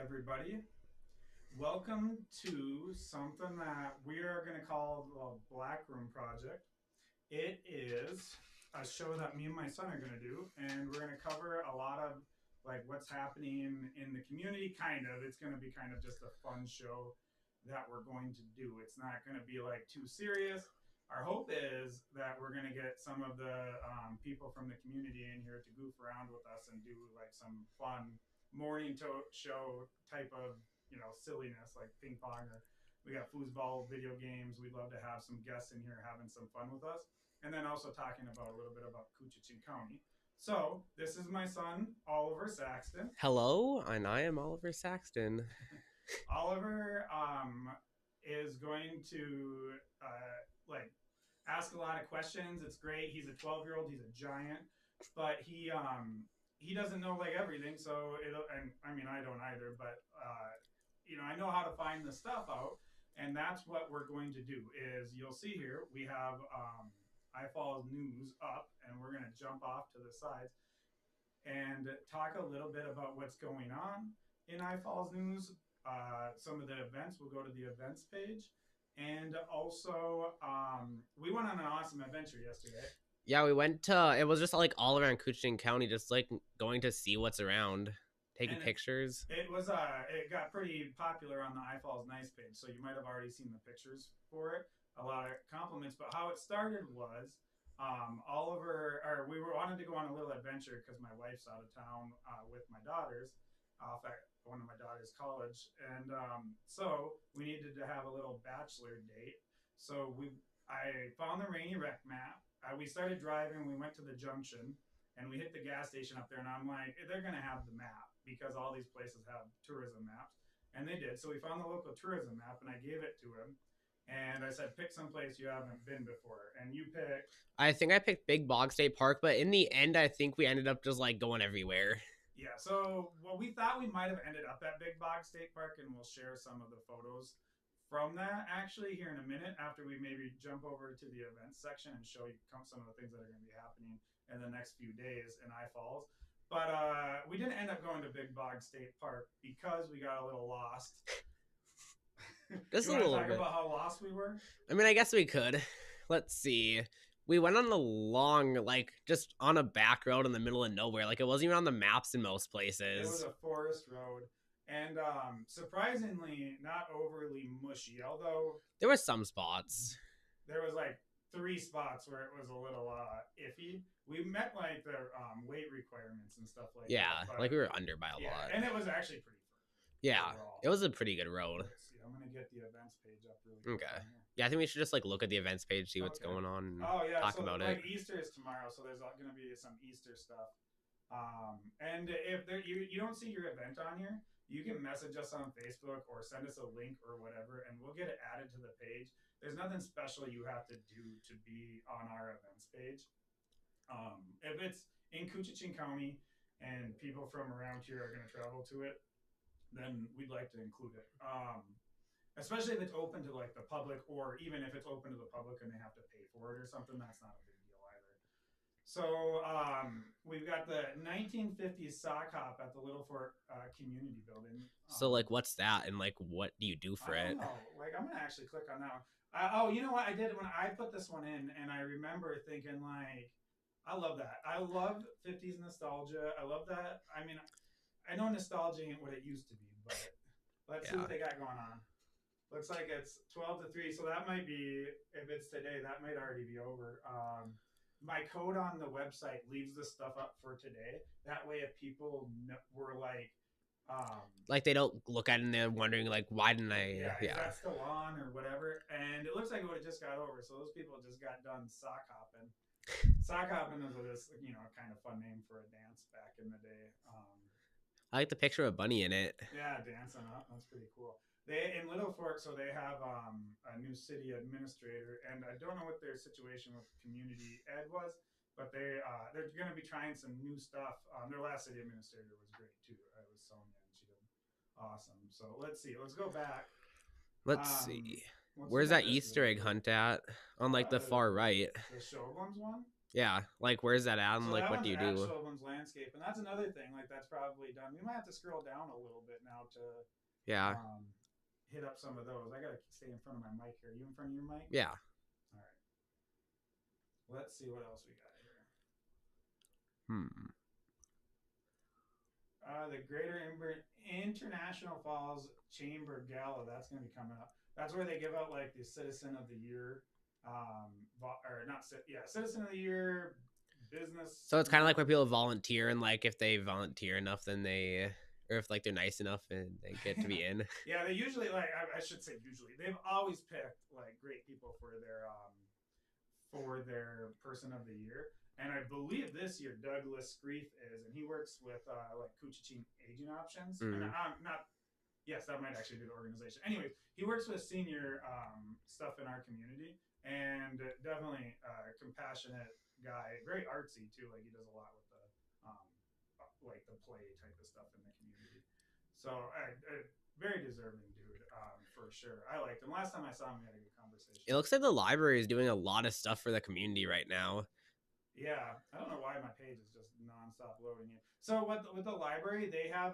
everybody. Welcome to something that we are going to call the Black Room Project. It is a show that me and my son are going to do, and we're going to cover a lot of like what's happening in the community. Kind of, it's going to be kind of just a fun show that we're going to do. It's not going to be like too serious. Our hope is that we're going to get some of the people from the community in here to goof around with us and do like some fun morning show type of silliness like ping pong, or we got foosball, video games. We'd love to have some guests in here having some fun with us, and then also talking about a little bit about Koochiching County. So this is my son Oliver Saxton. Hello, and I am Oliver Saxton. Oliver is going to like ask a lot of questions. It's great. He's a 12-year-old. He's a giant, but he doesn't know like everything. So it'll, and I mean I don't either, but I know how to find the stuff out, and that's what we're going to do. Is you'll see here we have iFalls news up, and we're going to jump off to the sides and talk a little bit about what's going on in iFalls news. Some of the events. We'll go to the events page, and also we went on an awesome adventure yesterday. Yeah, we went to, it was just like all around Koochiching County, just like going to see what's around, taking And pictures. it got pretty popular on the iFalls Nice page, so you might have already seen the pictures for it. A lot of compliments, but how it started was Oliver, or we were wanted to go on a little adventure because my wife's out of town with my daughters off at one of my daughter's college, and so we needed to have a little bachelor date. So I found the Rainy Rec map. We started driving. We went to the junction, and we hit the gas station up there. And I'm like, they're gonna have the map because all these places have tourism maps, and they did. So we found the local tourism map, and I gave it to him. And I said, pick some place you haven't been before. And you picked. I think I picked Big Bog State Park, but in the end, I think we ended up just like going everywhere. Yeah, so well, we thought we might have ended up at Big Bog State Park, and we'll share some of the photos from that actually here in a minute after we maybe jump over to the events section and show you some of the things that are going to be happening in the next few days in I Falls. But we didn't end up going to Big Bog State Park because we got a little lost. Just You a want to little talk bit. about how lost we were? I mean, I guess we could. Let's see. We went on a long, like, just on a back road in the middle of nowhere. Like, it wasn't even on the maps in most It was places. a forest road, and surprisingly not overly mushy. Although There were some spots. there was like three spots where it was a little iffy. We met like the weight requirements and stuff like Yeah, that. But, like we were under by a yeah, lot. and it was actually pretty fun. Yeah, overall. it was a pretty good road. Let's see. I'm gonna get the events page up really quick. Okay. Yeah, I think we should just like look at the events page, see what's Okay. going on, and Oh yeah, talk so about like it. Easter is tomorrow, so there's gonna be some Easter stuff. And if you don't see your event on here, you can message us on Facebook or send us a link or whatever, and we'll get it added to the page. There's nothing special you have to do to be on our events page. If it's in Koochiching County and people from around here are going to travel to it, then we'd like to include it. Especially if it's open to like the public, or even if it's open to the public and they have to pay for it or something, that's not a big deal either. So we've got the 1950s sock hop at the Littlefork Community Building. So like, what's that, and like, what do you do for I it? don't know. Like, I'm gonna actually click on that one. Oh, you know what I did when I put this one in, and I remember thinking like, I love that. I love 50s nostalgia. I love that. I mean, I know nostalgia ain't what it used to be, but let's see what they got going on. Looks like it's 12 to 3, so that might be, if it's today, that might already be over. My code on the website leaves the stuff up for today. That way, if people were like they don't look at it and they're wondering like, why didn't I? is that still on or whatever? And it looks like it would have just got over. So those people just got done sock hopping. Sock hopping is this, kind of fun name for a dance back in the day. I like the picture of a bunny in it. Yeah, dancing up. That's pretty cool. They in Littlefork, so they have a new city administrator, and I don't know what their situation with community ed was, but they're going to be trying some new stuff. Their last city administrator was great too. It was Sonia, and she did awesome. So let's see. Let's go back. Let's see. Where's that Easter egg hunt at? On like the far right. The Shogun's one? Yeah, like where's that at? And So like, that what do one's you do? actual one's landscape, and that's another thing. Like that's probably done. We might have to scroll down a little bit now to Yeah, um, hit up some of those. I gotta stay in front of my mic here. You in front of your mic? yeah. All right. Let's see what else we got here. Hmm. The Greater International Falls Chamber Gala. That's gonna be coming up. That's where they give out like the Citizen of the Year, or not, yeah, Citizen of the Year, So it's kind of like where businessman. people volunteer, and like if they volunteer enough, then they, or if like they're nice enough, and they get to be in. Yeah, they usually like I should say usually they've always picked like great people for their person of the year. And I believe this year Douglas Grief is, and he works with like Koochiching Aging Options. And Mm. I'm not, yes, that might actually be the organization. Anyways, he works with senior stuff in our community, and definitely a compassionate guy, very artsy too. Like he does a lot with the like the play type of stuff in the community. So very deserving dude, for sure. I liked him. Last time I saw him, we had a good conversation. It looks like the library is doing a lot of stuff for the community right now. Yeah, I don't know why my page is just nonstop loading it. So with the library, they have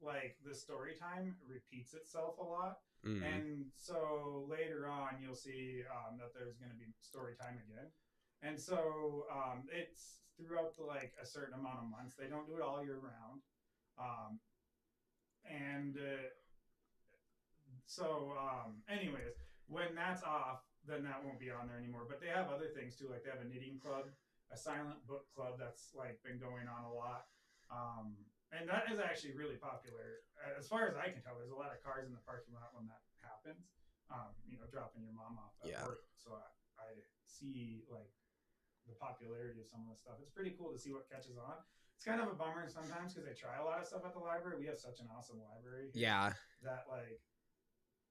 like the story time repeats itself a lot, Mm. and so later on you'll see that there's going to be story time again, and so it's throughout the like a certain amount of months. They don't do it all year round, um, and anyways, when that's off, then that won't be on there anymore. But they have other things too, like they have a knitting club, a silent book club that's like been going on a lot, and that is actually really popular. As far as I can tell, there's a lot of cars in the parking lot when that happens. Dropping your mom off at Yeah. work, so I see like the popularity of some of the stuff. It's pretty cool to see what catches on. It's kind of a bummer sometimes because they try a lot of stuff at the library. We have such an awesome library here Yeah. that like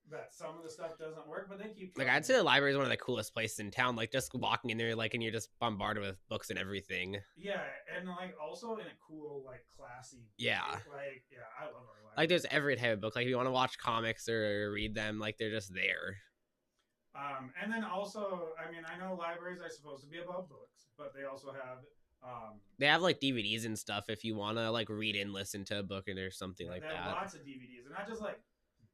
that some of the stuff doesn't work, but they keep Like trying. I'd say the library is one of the coolest places in town. Like just walking in there, like, and you're just bombarded with books and everything. Yeah, and like also in a cool, like classy Yeah. way. Like, yeah, I love our library. Like there's every type of book. Like if you want to watch comics or read them, like they're just there. And then also, I mean, I know libraries are supposed to be about books, but they also have They have like DVDs and stuff if you want to like read and listen to a book or something yeah, like they have that. lots of DVDs, and not just like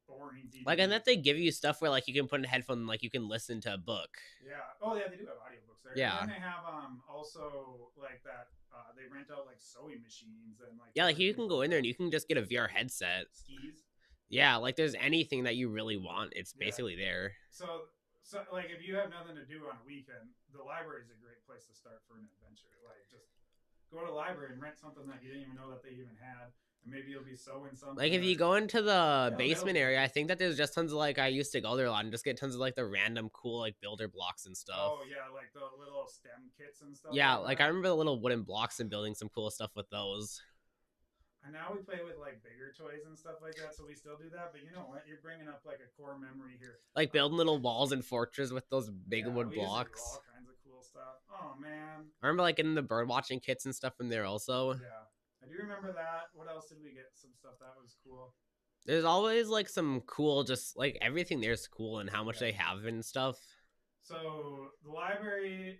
boring DVDs. Like, and that they give you stuff where like you can put in a headphone, like you can listen to a book. Yeah. Oh yeah, they do have audiobooks there. Yeah. And then they have also like that they rent out like sewing machines and like Yeah, like you can go in there and you can just get a VR headset. skis. Yeah, like there's anything that you really want, it's basically there. So like if you have nothing to do on a weekend, the library is a great place to start for an adventure. Like just go to the library and rent something that you didn't even know that they even had. And maybe you'll be sewing something. Like if you go into the basement middle. area, I think that there's just tons of like I used to go there a lot and just get tons of like the random cool like builder blocks and stuff. Oh yeah, like the little STEM kits and stuff. Yeah, like I remember the little wooden blocks and building some cool stuff with those. And now we play with like bigger toys and stuff like that, so we still do that. But you know what? You're bringing up like a core memory here. Like building little walls and fortresses with those big wood we used to do blocks. all kinds of cool stuff. Oh man. I remember like getting the bird watching kits and stuff in there also. Yeah. I do remember that. What else did we get? Some stuff that was cool. There's always like some cool, just like everything there's cool and how much they have and stuff. So the library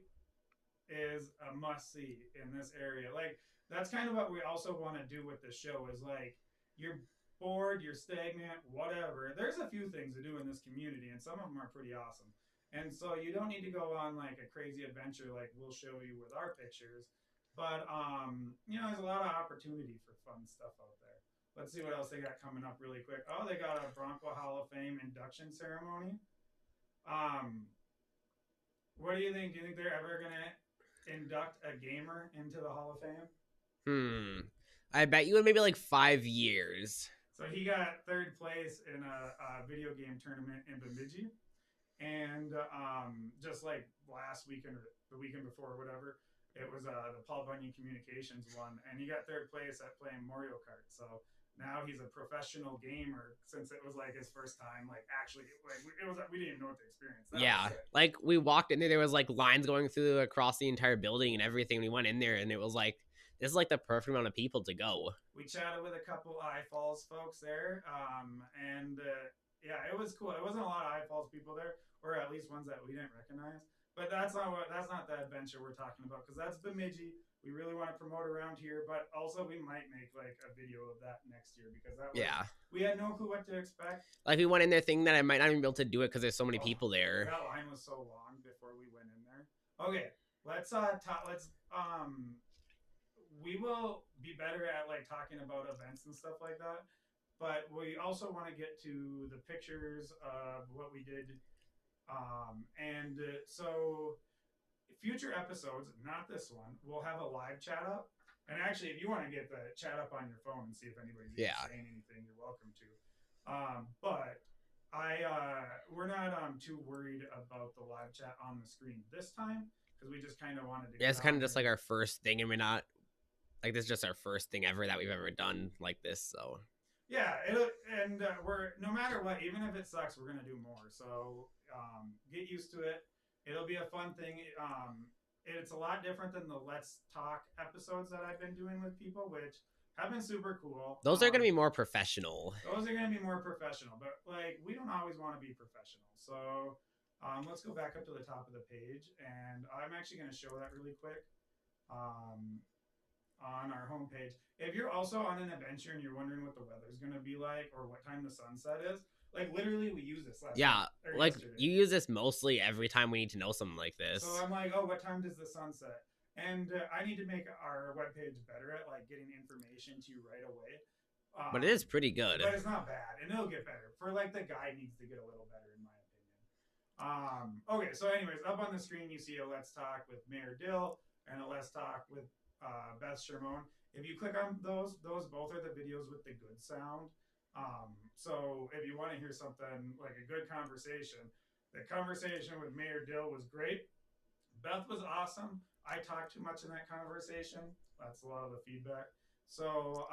is a must see in this area. Like that's kind of what we also want to do with the show is like you're bored, you're stagnant, whatever. There's a few things to do in this community, and some of them are pretty awesome. And so you don't need to go on like a crazy adventure like we'll show you with our pictures. But there's a lot of opportunity for fun stuff out there. Let's see what else they got coming up really quick. Oh, they got a Bronco Hall of Fame induction ceremony. What do you think? Do you think they're ever gonna induct a gamer into the Hall of Fame? I bet you in maybe like 5 years. So he got third place in a video game tournament in Bemidji, and just like last weekend or the weekend before or whatever, it was the Paul Bunyan Communications one, and he got third place at playing Mario Kart. So now he's a professional gamer since it was like his first time, like actually, like it was we didn't even know what to experience. Yeah, like we walked in there was like lines going through across the entire building and everything. We went in there and it was like this is like the perfect amount of people to go. We chatted with a couple iFalls folks there, and yeah, it was cool. It wasn't a lot of iFalls people there, or at least ones that we didn't recognize. But that's not the adventure we're talking about, because that's Bemidji. We really want to promote around here, but also we might make like a video of that next year, because that was Yeah. we had no clue what to expect. Like we went in there thinking that I might not even be able to do it because there's so many people there. That line was so long before we went in there. Okay, let's we will be better at like talking about events and stuff like that, but we also want to get to the pictures of what we did. So future episodes, not this one, we'll have a live chat up. And actually, if you want to get the chat up on your phone and see if anybody's even saying anything, you're welcome to. But we're not too worried about the live chat on the screen this time, because we just kind of wanted to. Yeah, it's kind of just like our first thing, and we're not like this is just our first thing ever that we've ever done like this. So yeah, we're no matter what, even if it sucks, we're gonna do more. So get used to it. It'll be a fun thing. It's a lot different than the Let's Talk episodes that I've been doing with people, which have been super cool. Those are gonna be more professional. But like we don't always want to be professional. So let's go back up to the top of the page, and I'm actually going to show that really quick. On our homepage. If you're also on an adventure and you're wondering what the weather's going to be like or what time the sunset is, like literally we use this last like yesterday. You use this mostly every time we need to know something like this. So I'm like, oh, what time does the sun set? And I need to make our webpage better at like getting information to you right away. But it is pretty good. But it's not bad, and it'll get better. For like the guide needs to get a little better in my opinion. Okay, so anyways, up on the screen you see a Let's Talk with Mayor Dill and a Let's Talk with Beth Shermone. If you click on those both are the videos with the good sound. So if you want to hear something like a good conversation, the conversation with Mayor Dill was great. Beth was awesome. I talked too much in that conversation. That's a lot of the feedback. So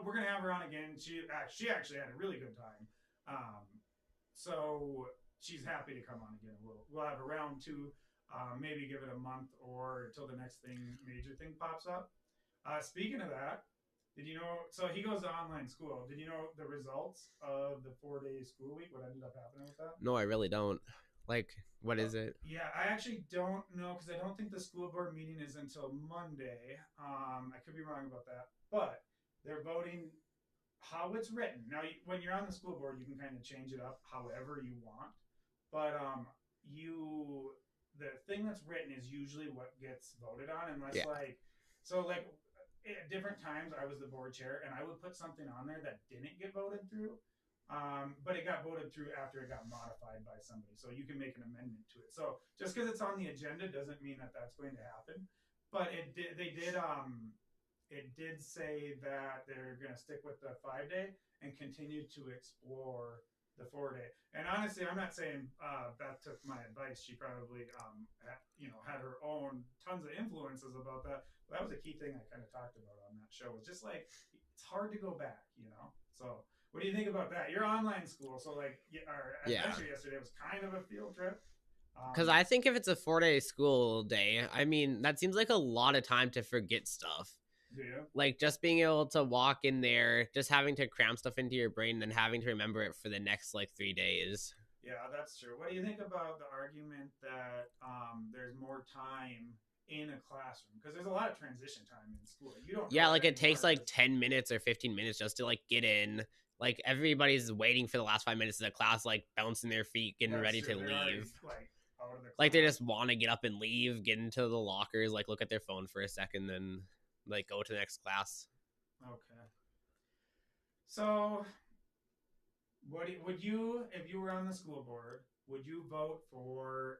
we're gonna have her on again. She actually had a really good time. So she's happy to come on again. We'll have a round two. Maybe give it a month or until the next major thing pops up. Speaking of that, did you know? So he goes to online school. Did you know the results of the 4-day school week? What ended up happening with that? No, I really don't. Like, what is it? Yeah, I actually don't know, because I don't think the school board meeting is until Monday. I could be wrong about that, but they're voting how it's written. Now, when you're on the school board, you can kind of change it up however you want, but the thing that's written is usually what gets voted on, unless at different times I was the board chair and I would put something on there that didn't get voted through, but it got voted through after it got modified by somebody, so you can make an amendment to it. So just because it's on the agenda doesn't mean that that's going to happen, but it did say that they're going to stick with the 5-day and continue to explore the 4-day. And honestly, I'm not saying Beth took my advice. She probably had her own tons of influences about that. But that was a key thing I kind of talked about on that show. It's just like, it's hard to go back, So what do you think about that? Your online school, so like our adventure yesterday was kind of a field trip. Because I think if it's a 4-day school day, I mean, that seems like a lot of time to forget stuff. Yeah. Like just being able to walk in there, just having to cram stuff into your brain and having to remember it for the next like 3 days. Yeah, that's true. What do you think about the argument that there's more time in a classroom? Because there's a lot of transition time in school. You don't. Yeah, like it takes like 10 minutes or 15 minutes just to like get in. Like everybody's waiting for the last 5 minutes of the class, like bouncing their feet, getting ready to leave. Like they just want to get up and leave, get into the lockers, like look at their phone for a second, then like go to the next class. Okay. So, would you, if you were on the school board, would you vote for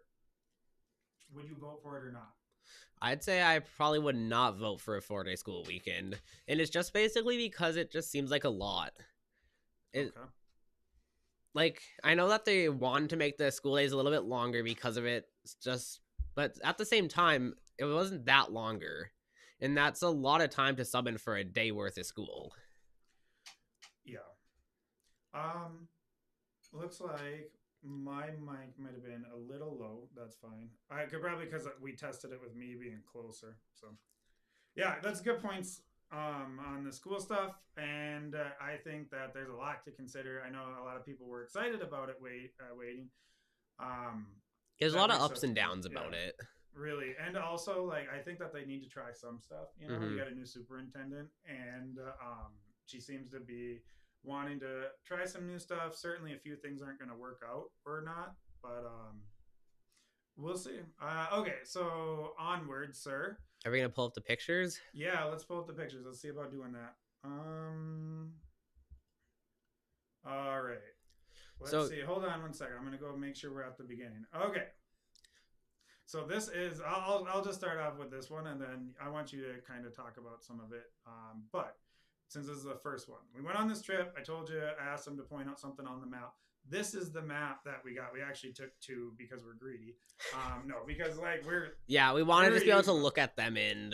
it or not? I'd say I probably would not vote for a 4-day school weekend, and it's just basically because it just seems like a lot. Okay. Like I know that they want to make the school days a little bit longer because of it, but at the same time, it wasn't that longer. And that's a lot of time to sub in for a day worth of school. Yeah. Looks like my mic might have been a little low. That's fine. I could probably, because we tested it with me being closer. So, yeah, that's good points on the school stuff. And I think that there's a lot to consider. I know a lot of people were excited about it waiting. There's a lot of ups and downs about it. Really, and also like I think that they need to try some stuff. You know, we got a new superintendent, and she seems to be wanting to try some new stuff. Certainly, a few things aren't going to work out or not, but we'll see. Okay, so onward, sir. Are we gonna pull up the pictures? Yeah, let's pull up the pictures. Let's see about doing that. All right. Let's see. Hold on one second. I'm gonna go make sure we're at the beginning. Okay. So this is. I'll just start off with this one, and then I want you to kind of talk about some of it. But since this is the first one, we went on this trip. I told you, I asked them to point out something on the map. This is the map that we got. We actually took two because we're greedy. No, because like we wanted to be able to look at them and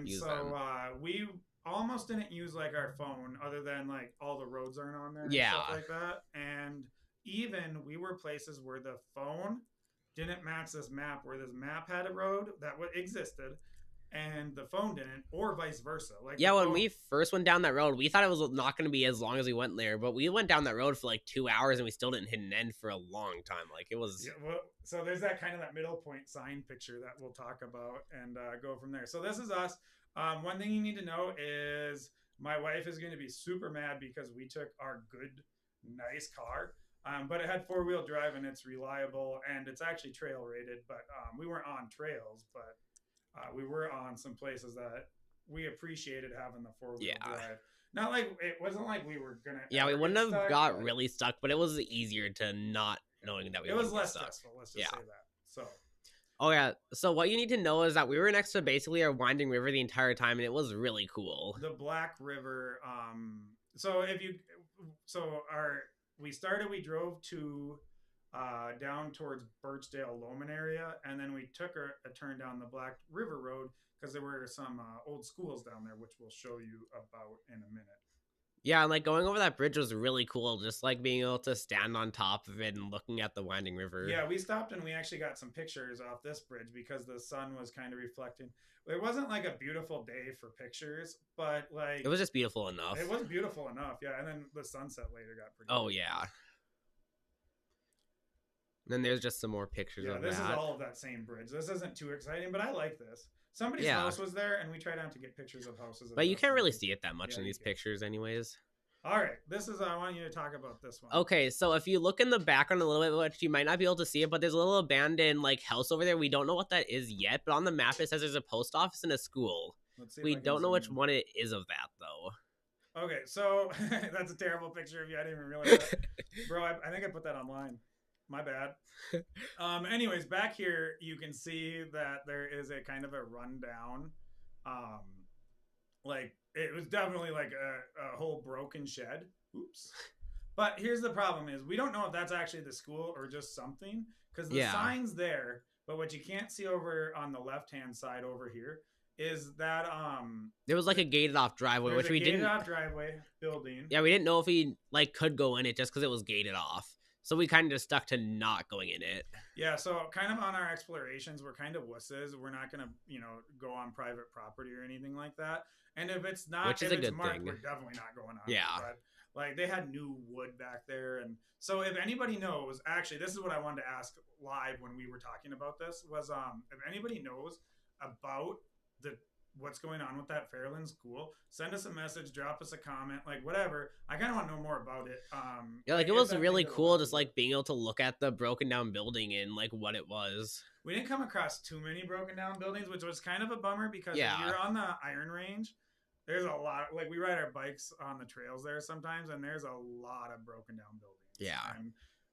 use so them. We almost didn't use like our phone, other than like all the roads aren't on there, and stuff like that. And even we were places where the phone didn't match this map, where this map had a road that existed and the phone didn't, or vice versa. Like when we first went down that road, we thought it was not going to be as long as we went there, but we went down that road for like 2 hours and we still didn't hit an end for a long time. Like it was so there's that kind of that middle point sign picture that we'll talk about and go from there. So this is us. One thing you need to know is my wife is going to be super mad because we took our good, nice car, but it had 4-wheel drive and it's reliable and it's actually trail rated, but we weren't on trails, but we were on some places that we appreciated having the 4-wheel drive. Not like it wasn't like we were gonna. Yeah, we wouldn't have got really stuck, but it was easier to not knowing that we. It was less stressful. Let's just say that. So. Oh yeah. So what you need to know is that we were next to basically a winding river the entire time, and it was really cool. The Black River. We drove to down towards Birchdale, Loman area, and then we took a turn down the Black River Road because there were some old schools down there, which we'll show you about in a minute. Yeah, and like going over that bridge was really cool, just like being able to stand on top of it and looking at the winding river. Yeah, we stopped and we actually got some pictures off this bridge because the sun was kind of reflecting. It wasn't like a beautiful day for pictures, but like... It was just beautiful enough. It was beautiful enough, yeah, and then the sunset later got pretty good. Yeah. Then there's just some more pictures of that. Yeah, this is all of that same bridge. This isn't too exciting, but I like this. Somebody's house was there, and we tried out to get pictures of houses. But you can't really see it that much in these pictures anyways. All right, I want you to talk about this one. Okay, so if you look in the background a little bit, which you might not be able to see it, but there's a little abandoned like house over there. We don't know what that is yet, but on the map it says there's a post office and a school. We don't know which one it is of that, though. Okay, so that's a terrible picture of you. I didn't even realize that. Bro, I think I put that online. My bad. Anyways, back here, you can see that there is a kind of a rundown. Like, it was definitely like a whole broken shed. Oops. But here's the problem is we don't know if that's actually the school or just something. Because the sign's there. But what you can't see over on the left-hand side over here is that... there was like a gated off driveway, which we didn't... gated off driveway building. Yeah, we didn't know if we like could go in it just because it was gated off. So we kind of just stuck to not going in it. Yeah, so kind of on our explorations, we're kind of wusses. We're not going to, go on private property or anything like that. And if it's not, which is a good thing, we're definitely not going on. Yeah. But, like, they had new wood back there. And so if anybody knows, actually, this is what I wanted to ask live when we were talking about this, was if anybody knows about what's going on with that Fairland school, send us a message, drop us a comment, like whatever. I kind of want to know more about it. Yeah, like it was really cool just like being able to look at the broken down building and like what it was. We didn't come across too many broken down buildings, which was kind of a bummer because if you're on the Iron Range, there's a lot, like we ride our bikes on the trails there sometimes, and there's a lot of broken down buildings. Yeah.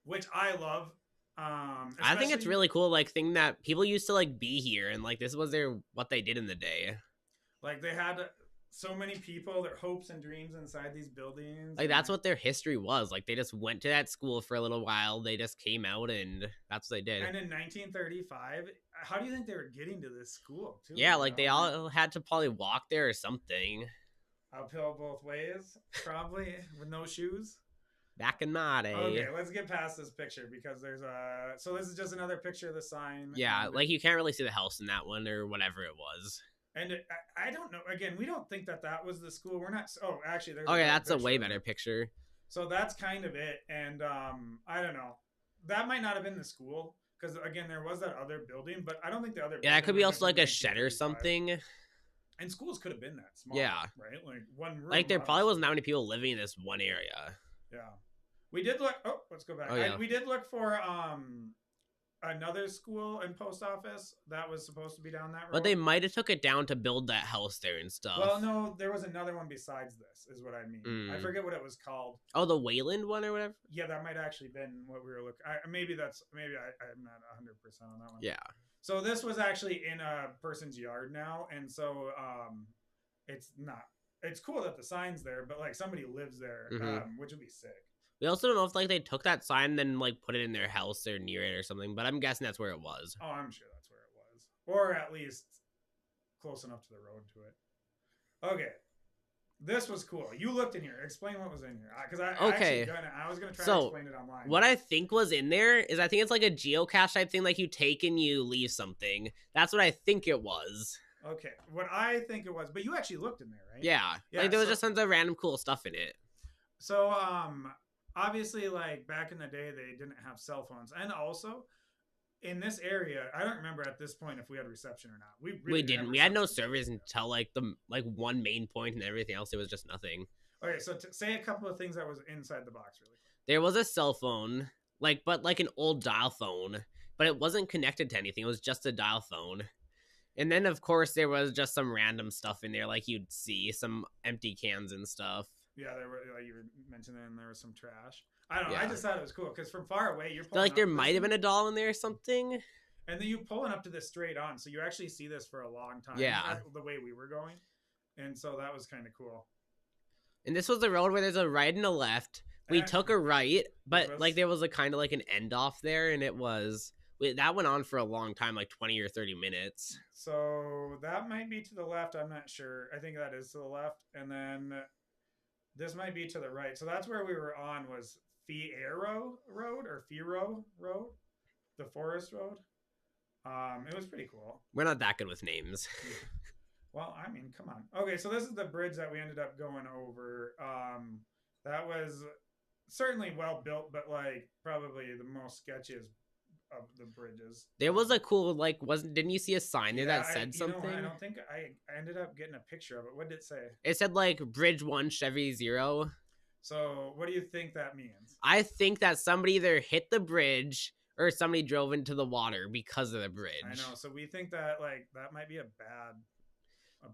Which I love. I think it's really cool, like thing that people used to like be here, and like this was what they did in the day. Like they had so many people, their hopes and dreams inside these buildings. Like that's what their history was. Like they just went to that school for a little while. They just came out and that's what they did. And in 1935, how do you think they were getting to this school too? Yeah, like they all had to probably walk there or something. Uphill both ways, probably, with no shoes. Back in my day. Okay, let's get past this picture because there's so this is just another picture of the sign. Yeah, like you can't really see the house in that one or whatever it was. And I don't know. Again, we don't think that was the school. We're not. Oh, actually, there's. Okay, that's a way better picture. So that's kind of it. And I don't know. That might not have been the school. because again, there was that other building, but I don't think the other. Yeah, it could be building also was like in a shed or 1935. something. And schools could have been that small. Yeah. Right? Like one room. Like there probably obviously. wasn't that many people living in this one area. Yeah. We did look. Oh, let's go back. Oh, yeah. We did look for another school and post office that was supposed to be down that road. But they might have took it down to build that house there and stuff. Well, no, there was another one besides this, is what I mean. I forget what it was called. Oh, the Wayland one or whatever? Yeah, that might actually been what we were looking. Maybe I'm not 100% on that one. Yeah. So this was actually in a person's yard now, and so it's not. It's cool that the sign's there, but like somebody lives there, which would be sick. We also don't know if like they took that sign and then like put it in their house or near it or something, but I'm guessing that's where it was. Oh, I'm sure that's where it was, or at least close enough to the road to it. Okay, this was cool. You looked in here. Explain what was in here, because I was gonna try to explain it online. What I think was in there is I think it's like a geocache type thing, like you take and you leave something. That's what I think it was. Okay, what I think it was, but you actually looked in there, right? Yeah, like there was just tons of random cool stuff in it. So, obviously, like back in the day, they didn't have cell phones, and also in this area, I don't remember at this point if we had reception or not. We didn't. We had no service until like the one main point, and everything else it was just nothing. Okay, so say a couple of things that was inside the box, really quick. There was a cell phone, but an old dial phone, but it wasn't connected to anything. It was just a dial phone. And then, of course, there was just some random stuff in there, like you'd see some empty cans and stuff. Yeah, there were, like you were mentioning, and there was some trash. I don't know. Yeah. I just thought it was cool because from far away, you're pulling like there might have been a doll in there or something. And then you pulling up to this straight on, so you actually see this for a long time. Yeah, the way we were going, and so that was kind of cool. And this was the road where there's a right and a left. We took a right, but like there was a kind of like an end off there, and that went on for a long time, like 20 or 30 minutes. So that might be to the left. I'm not sure. I think that is to the left. And then this might be to the right. So that's where we were on was Fierro Road or Firo Road, the forest road. It was pretty cool. We're not that good with names. Well, I mean, come on. Okay, so this is the bridge that we ended up going over. That was certainly well built, but like probably the most sketchiest of the bridges. There was a cool didn't you see a sign there that said something? I don't think I ended up getting a picture of it. What did it say? It said like Bridge 1 Chevy 0. So what do you think that means? I think that somebody either hit the bridge or somebody drove into the water because of the bridge. I know. So we think that that might be a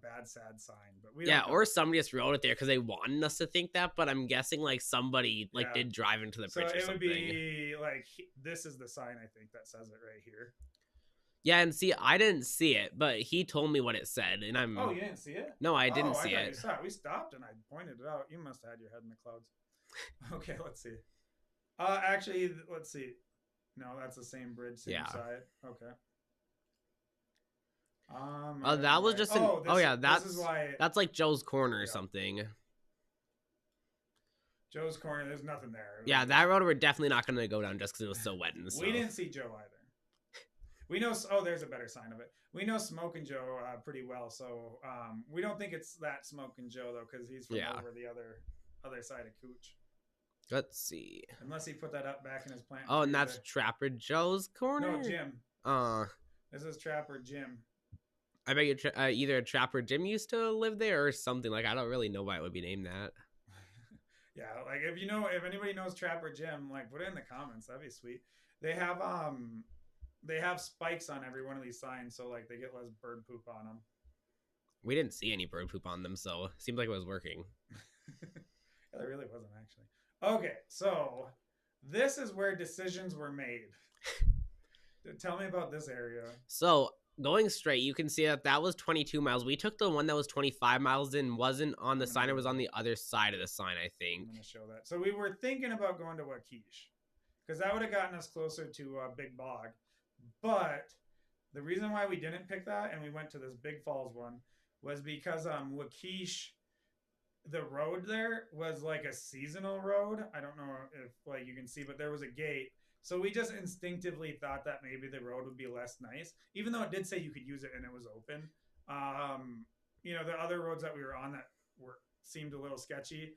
bad sad sign, but we or somebody just wrote it there because they wanted us to think that, but I'm guessing somebody did drive into the bridge or something. So it would be this is the sign, I think, that says it right here. Yeah, and see, I didn't see it, but he told me what it said, and I'm... Oh, you didn't see it? No, I didn't see it. You saw it. We stopped and I pointed it out. You must have had your head in the clouds. Okay, let's see. Actually, let's see. No, that's the same bridge, same side. Okay. That was just that's like Joe's Corner or something. Joe's Corner, there's nothing there. Yeah, that road we're definitely not going to go down just because it was so wet and stuff. We didn't see Joe either. We know. Oh, there's a better sign of it. We know Smokin' Joe pretty well, so we don't think it's that Smokin' Joe though, because he's from over the other side of Cooch. Let's see. Unless he put that up back in his plant. Oh, and that's Trapper Joe's Corner. No, Jim. This is Trapper Jim. I bet you either Trapper Jim used to live there or something. I don't really know why it would be named that. Yeah, if anybody knows Trapper Jim, put it in the comments. That'd be sweet. They have spikes on every one of these signs, so they get less bird poop on them. We didn't see any bird poop on them, so it seemed like it was working. Yeah, there really wasn't actually. Okay, so this is where decisions were made. Tell me about this area. So going straight, you can see that was 22 miles. We took the one that was 25 miles and wasn't on the sign. It was on the other side of the sign, I think. I'm going to show that. So we were thinking about going to Waukesha because that would have gotten us closer to Big Bog. But the reason why we didn't pick that and we went to this Big Falls one was because Waukesha, the road there was a seasonal road. I don't know if you can see, but there was a gate. So we just instinctively thought that maybe the road would be less nice, even though it did say you could use it and it was open. The other roads that we were on that seemed a little sketchy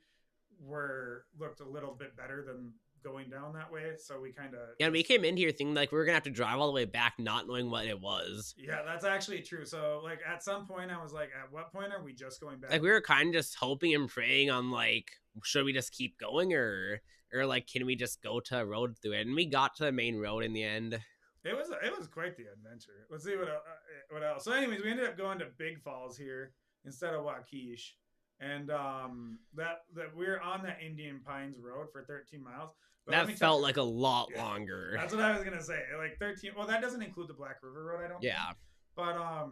looked a little bit better than going down that way, so we kind of Yeah, and we came in here thinking like we were gonna have to drive all the way back, not knowing what it was. Yeah, that's actually true. So like at some point I was like, at what point are we just going back? Like we were kind of just hoping and praying on like, should we just keep going or like can we just go to a road through it? And we got to the main road in the end. It was quite the adventure. Let's see what else. So anyways, we ended up going to Big Falls here instead of Waukesha. And that we're on the Indian Pines Road for 13 miles. But that felt like a lot longer. That's what I was gonna say. Like 13. Well, that doesn't include the Black River Road, I don't. Yeah. Think. But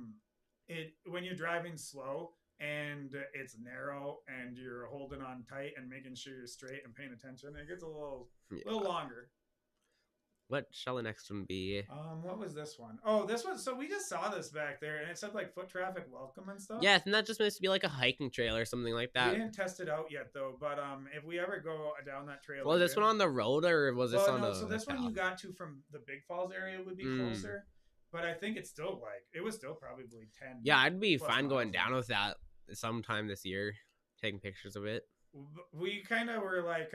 it when you're driving slow and it's narrow and you're holding on tight and making sure you're straight and paying attention, it gets a little longer. What shall the next one be? What was this one? Oh, this one. So we just saw this back there, and it said like foot traffic welcome and stuff. Yeah, and that just supposed to be like a hiking trail or something like that. We didn't test it out yet, though. But if we ever go down that trail, was this one on the road or was this on the? So this one you got to from the Big Falls area would be closer, but I think it's still like it was still probably 10. Yeah, I'd be fine going down with that sometime this year, taking pictures of it. We kind of were like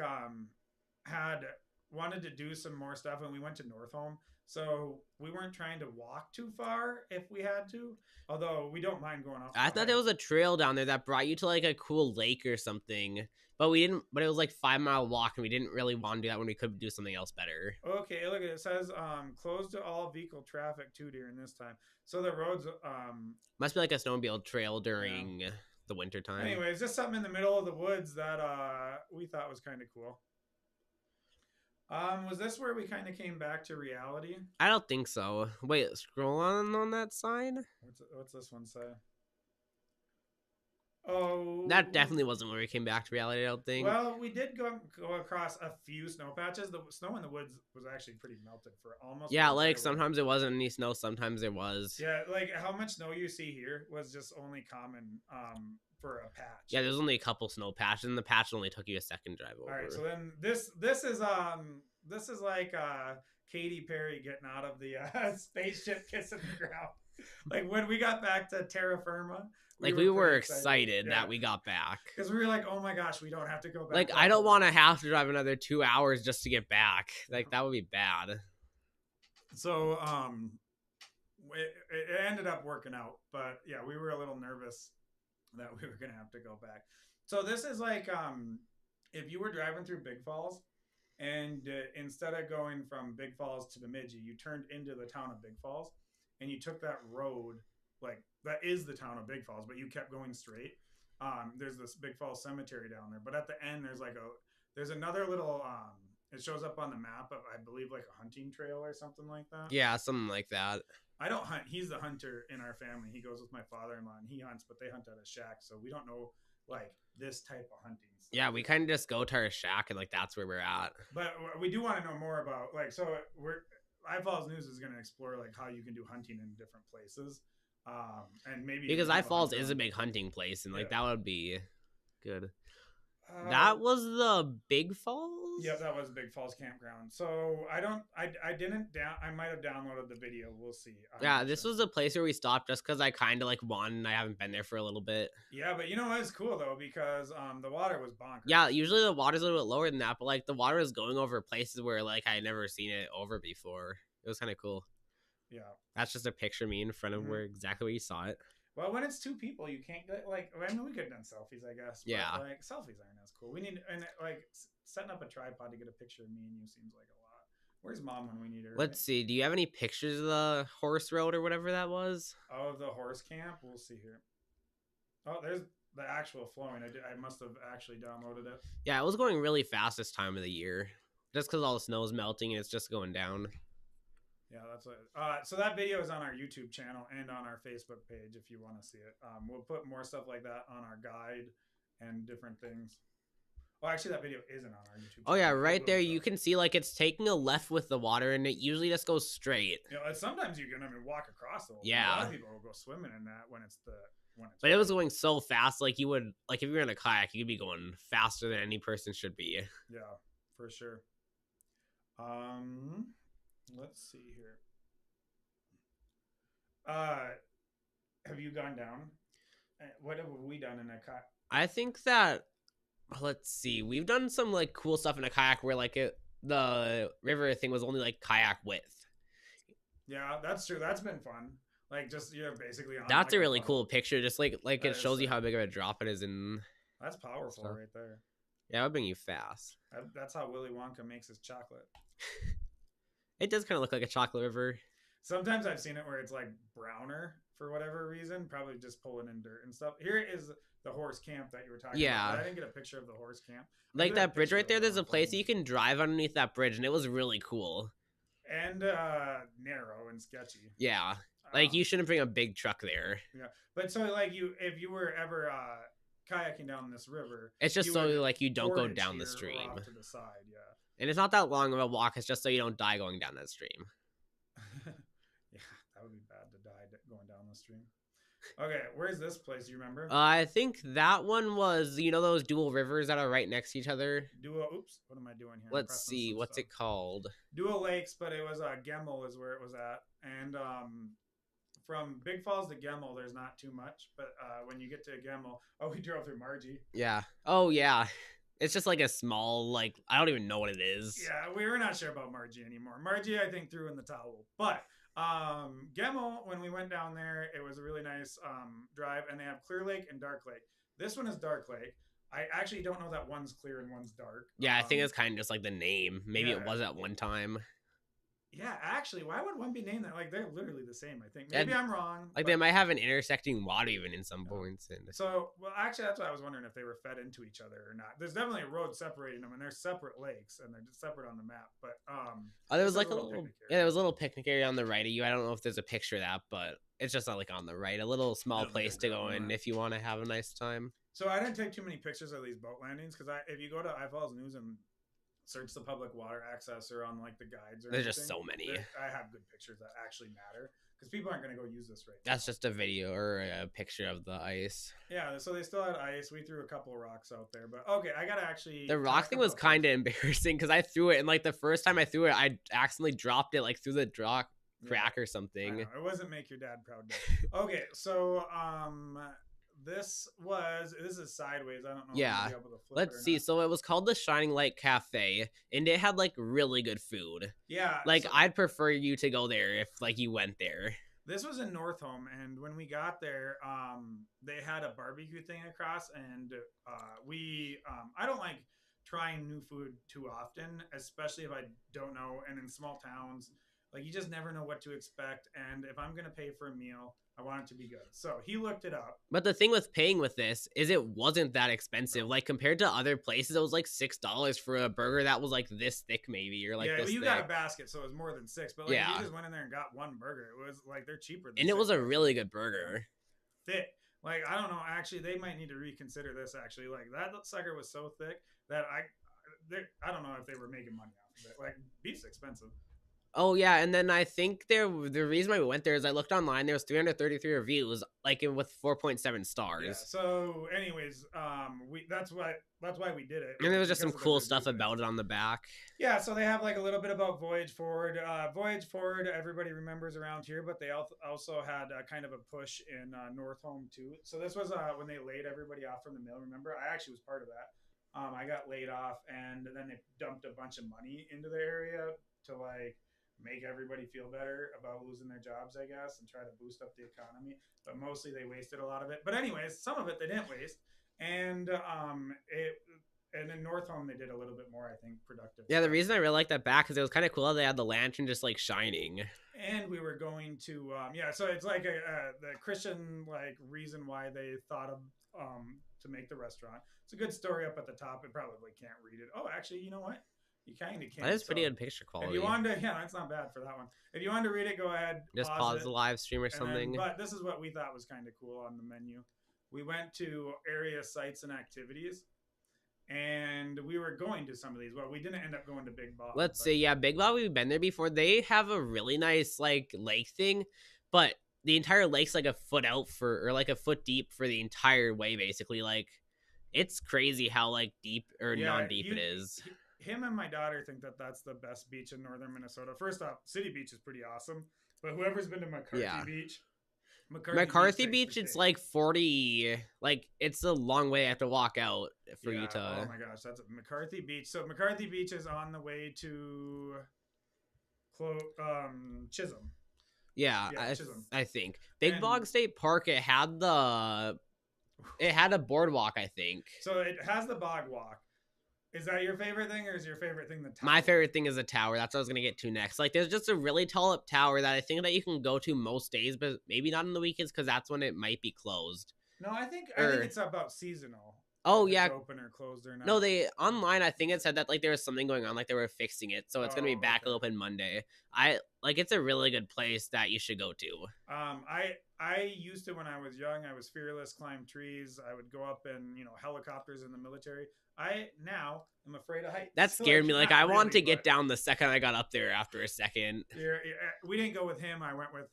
wanted to do some more stuff, and we went to Northome, so we weren't trying to walk too far if we had to, although we don't mind going off. I thought there was a trail down there that brought you to like a cool lake or something, but we didn't. But it was like 5-mile walk, and we didn't really want to do that when we could do something else better. Okay, look at it. It says closed to all vehicle traffic too during this time, so the roads must be like a snowmobile trail during the winter time. Anyways, just something in the middle of the woods that we thought was kind of cool. Was this where we kind of came back to reality? I don't think so. Wait, scroll on that sign. What's this one say? Oh, that definitely wasn't where we came back to reality. I don't think. Well, we did go across a few snow patches. The snow in the woods was actually pretty melted for almost. Yeah, like sometimes there wasn't any snow, sometimes there was. Yeah, like how much snow you see here was just only common for a patch. Yeah, there's only a couple snow patches, and the patch only took you a second drive over. All right, so then this is like Katy Perry getting out of the spaceship kissing the ground. Like when we got back to terra firma. We were excited that we got back. Because we were like, oh my gosh, we don't have to go back. Like, I don't want to have to drive another 2 hours just to get back. Like, that would be bad. So, it ended up working out. But, yeah, we were a little nervous that we were going to have to go back. So, this is like, if you were driving through Big Falls, and instead of going from Big Falls to Bemidji, you turned into the town of Big Falls, and you took that road, like, that is the town of Big Falls, but you kept going straight. There's this Big Falls cemetery down there, but at the end there's another little it shows up on the map of, I believe, like a hunting trail or something like that. Yeah, something like that. I don't hunt. He's the hunter in our family. He goes with my father-in-law and he hunts, but they hunt at a shack, so we don't know like this type of hunting. Yeah, we kind of just go to our shack and like that's where we're at. But we do want to know more about like, so I Falls News is going to explore like how you can do hunting in different places. And maybe because I Falls is a big hunting place, and like that would be good. That was the Big Falls. Yeah, that was Big Falls campground. So I might have downloaded the video. We'll see. Yeah, this was a place where we stopped just because I kind of like won. And I haven't been there for a little bit. Yeah, but you know what? It's cool though because the water was bonkers. Yeah, usually the water's a little bit lower than that, but like the water was going over places where like I had never seen it over before. It was kind of cool. Yeah, that's just a picture of me in front of where exactly where you saw it. Well, when it's two people, you can't get like. I mean, we could have done selfies, I guess. But, yeah, like selfies aren't as cool. We need and like setting up a tripod to get a picture of me and you seems like a lot. Where's Mom when we need her? Let's see. Do you have any pictures of the horse road or whatever that was? Oh, the horse camp. We'll see here. Oh, there's the actual flowing. I must have actually downloaded it. Yeah, it was going really fast this time of the year, just because all the snow is melting and it's just going down. Yeah, that's it. So that video is on our YouTube channel and on our Facebook page if you want to see it. We'll put more stuff like that on our guide and different things. Well, actually, that video isn't on our YouTube channel. Oh, yeah, right there. You can see, like, it's taking a left with the water, and it usually just goes straight. You know, sometimes you can, walk across the whole thing. Yeah. A lot of people will go swimming in that when it's But it was going so fast, like, you would, like, if you were in a kayak, you'd be going faster than any person should be. Yeah, for sure. Let's see here. Have you gone down? What have we done in a kayak? I think that, let's see, we've done some like cool stuff in a kayak where like the river thing was only like kayak width. Yeah, that's true. That's been fun. Like just basically on. That's like a really boat. cool picture. Just like That it shows sick. you how big of a drop it is in. That's powerful stuff. right there. Yeah, it'll bring you fast. That's how Willy Wonka makes his chocolate. It does kind of look like a chocolate river. Sometimes I've seen it where it's like browner for whatever reason, probably just pulling in dirt and stuff. Here is the horse camp that you were talking about. But I didn't get a picture of the horse camp. Like that bridge right there, there's a place you can drive underneath that bridge, and it was really cool. And narrow and sketchy. Yeah. Like you shouldn't bring a big truck there. Yeah. But so like if you were ever kayaking down this river, it's just so like you don't go down the stream. Off to the side, yeah. And it's not that long of a walk, it's just so you don't die going down that stream. Yeah, that would be bad to die going down the stream. Okay, where's this place? Do you remember? I think that one was, those dual rivers that are right next to each other. Oops, what am I doing here? Let's see, what's it called? Dual Lakes, but it was Gemmel is where it was at. And from Big Falls to Gemmel, there's not too much. But when you get to Gemmel, we drove through Margie. Yeah. Oh, yeah. It's just like a small, I don't even know what it is. Yeah, we were not sure about Margie anymore. Margie, I think, threw in the towel. But Gemmel, when we went down there, it was a really nice drive, and they have Clear Lake and Dark Lake. This one is Dark Lake. I actually don't know that one's clear and one's dark. Yeah, I think it's kind of just like the name. Maybe it was at one time. Yeah, actually, why would one be named that? Like, they're literally the same, I think. Maybe I'm wrong. Like, they might have an intersecting water even in some points. So, well, actually, that's why I was wondering if they were fed into each other or not. There's definitely a road separating them, and they're separate lakes, and they're just separate on the map. But, there was like a little, there was a little picnic area on the right of you. I don't know if there's a picture of that, but it's just not like on the right. A little small place to go in if you want to have a nice time. So, I didn't take too many pictures of these boat landings, because if you go to iFalls News and search the public water access or on like the guides or there's just so many. I have good pictures that actually matter because people aren't going to go use this right That's now. Just a video or a picture of the ice. Yeah, so they still had ice. We threw a couple of rocks out there, but okay, I gotta actually. The rock thing was kind of embarrassing because I threw it, and like the first time I threw it, I accidentally dropped it like through the rock crack or something. It wasn't make your dad proud. Okay, so this is sideways. I don't know. Yeah. If be able to flip Let's see. So it was called the Shining Light Cafe, and it had like really good food. Yeah. Like I'd prefer you to go there if like you went there. This was in Northome, and when we got there, they had a barbecue thing across, and I don't like trying new food too often, especially if I don't know. And in small towns, like you just never know what to expect. And if I'm gonna pay for a meal, I want it to be good. So he looked it up. But the thing with paying with this is it wasn't that expensive. Like compared to other places, it was like $6 for a burger that was like this thick, maybe, or like this you thick. got a basket, so it was more than 6. But like, you just went in there and got one burger. It was like they're cheaper. And it was a really good burger. Thick. Like I don't know. Actually, they might need to reconsider this. Actually, like that sucker was so thick that I don't know if they were making money off of it. Like beef's expensive. Oh yeah, and then I think the reason why we went there is I looked online. There was 333 reviews, like with 4.7 stars. Yeah. So, anyways, that's why we did it. And there was just some cool stuff about it on the back. Yeah. So they have like a little bit about Voyage Forward. Voyage Forward, everybody remembers around here, but they also had kind of a push in Northome too. So this was when they laid everybody off from the mill. Remember, I actually was part of that. I got laid off, and then they dumped a bunch of money into the area to like make everybody feel better about losing their jobs, I guess, and try to boost up the economy. But mostly they wasted a lot of it. But anyways, some of it they didn't waste. And in Northome they did a little bit more, I think, productive. Yeah, the reason I really like that back is it was kind of cool how they had the lantern just like shining. And we were going to so it's like the Christian like reason why they thought of to make the restaurant. It's a good story up at the top. It probably can't read it. Oh, actually, you know what? You kind of can. That is pretty good picture quality. If you wanted to, that's not bad for that one. If you wanted to read it, go ahead. Just pause the live stream or something. But this is what we thought was kind of cool on the menu. We went to area sites and activities, and we were going to some of these. Well, we didn't end up going to Big Bob. Let's see. Yeah, Big Bob, we've been there before. They have a really nice like lake thing, but the entire lake's like a foot out or like a foot deep for the entire way, basically. Like, it's crazy how like deep or non-deep it is. Him and my daughter think that that's the best beach in northern Minnesota. First off, City Beach is pretty awesome, but whoever's been to McCarthy Beach, McCarthy Beach, it's like 40. Like, it's a long way I have to walk out for you to. Oh my gosh, that's McCarthy Beach. So McCarthy Beach is on the way to Chisholm. Yeah, Chisholm. I think Big Bog State Park. It had a boardwalk, I think. So it has the bog walk. Is that your favorite thing, or is your favorite thing the tower? My favorite thing is a tower. That's what I was gonna get to next. Like, there's just a really tall up tower that I think that you can go to most days, but maybe not on the weekends because that's when it might be closed. No, I think it's about seasonal. Oh if yeah, it's open or closed or not. No, they online. I think it said that like there was something going on, like they were fixing it, so it's gonna be back open Monday. It's a really good place that you should go to. I used to when I was young. I was fearless, climbed trees. I would go up in helicopters in the military. I now am afraid of heights. That scared me. Like I wanted to get down the second I got up there. After a second, we didn't go with him. I went with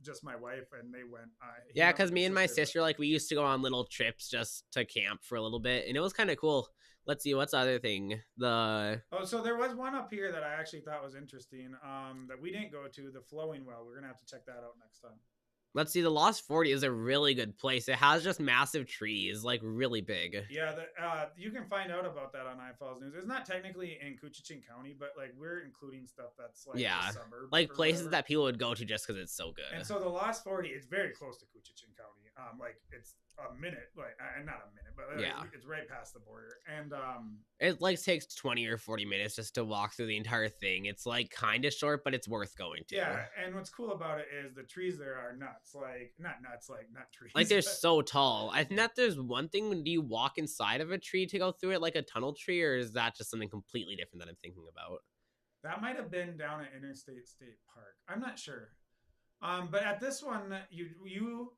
just my wife, and they went. Yeah, because me and my sister, like we used to go on little trips just to camp for a little bit, and it was kind of cool. Let's see, what's the other thing? So there was one up here that I actually thought was interesting. That we didn't go to, the flowing well. We're gonna have to check that out next time. Let's see, the Lost 40 is a really good place. It has just massive trees, like really big. Yeah, you can find out about that on iFalls News. It's not technically in Koochiching County, but like we're including stuff that's like a suburb, like places that people would go to just because it's so good. And so the Lost 40, it's very close to Koochiching County. Like it's a minute, like not a minute, but it's right past the border. And it like takes 20 or 40 minutes just to walk through the entire thing. It's like kind of short, but it's worth going to. Yeah, and what's cool about it is the trees there are nuts. Like not trees. Like they're so tall. I think that there's one thing, when do you walk inside of a tree to go through it, like a tunnel tree, or is that just something completely different that I'm thinking about? That might have been down at Interstate State Park. I'm not sure. But at this one, you